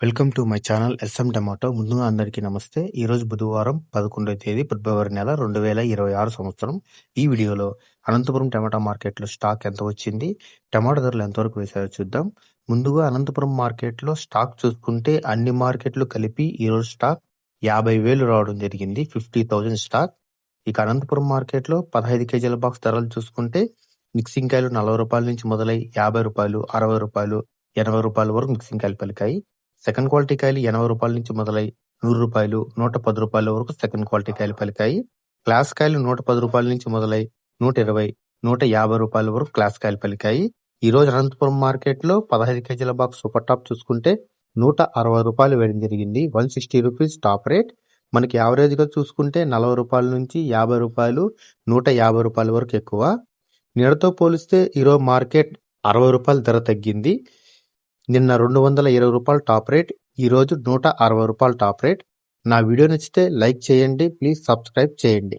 Welcome to my channel S M tomato. ముందుగా అందరికీ నమస్తే. ఈరోజు బుధవారం 11వ తేదీ ఫిబ్రవరి నెల 2026 సంవత్సరం. ఈ వీడియోలో అనంతపురం టమాటా మార్కెట్లో స్టాక్ ఎంత వచ్చింది, టమాటా ధరలు ఎంతవరకు వేశారో చూద్దాం. ముందుగా అనంతపురం మార్కెట్లో స్టాక్ చూసుకుంటే అన్ని మార్కెట్లు కలిపి ఈరోజు స్టాక్ 50,000 రావడం జరిగింది. 50,000 స్టాక్. ఇక అనంతపురం మార్కెట్లో 15 కేజీల బాక్స్ ధరలు చూసుకుంటే మిక్సింగ్ కాయలు 40 రూపాయల నుంచి మొదలై 50 రూపాయలు, 60 రూపాయలు, 80 రూపాయల వరకు మిక్సింగ్ కాయలు పలికాయి. సెకండ్ క్వాలిటీ కాయలు 80 రూపాయల నుంచి మొదలై 100 రూపాయలు, 110 రూపాయల వరకు సెకండ్ క్వాలిటీ కాయలు పలికాయి. క్లాస్ కాయలు 110 రూపాయల నుంచి మొదలై 120, 150 రూపాయల వరకు క్లాస్ కాయలు పలికాయి. ఈ రోజు అనంతపురం మార్కెట్ లో 15 కేజీల బాక్స్ సూపర్ టాప్ చూసుకుంటే 160 రూపాయలు వేయడం జరిగింది. 160 రూపీస్ టాప్ రేట్. మనకి యావరేజ్ గా చూసుకుంటే 40 రూపాయల నుంచి 50 రూపాయలు, 150 రూపాయల వరకు ఎక్కువ. నిన్నటితో పోలిస్తే ఈరోజు మార్కెట్ 60 రూపాయల ధర తగ్గింది. నిన్న 220 రూపాయలు టాప్ రేట్, ఈ రోజు 160 రూపాయలు టాప్ రేట్. నా వీడియో నచ్చితే లైక్ చేయండి, ప్లీజ్ సబ్స్క్రైబ్ చేయండి.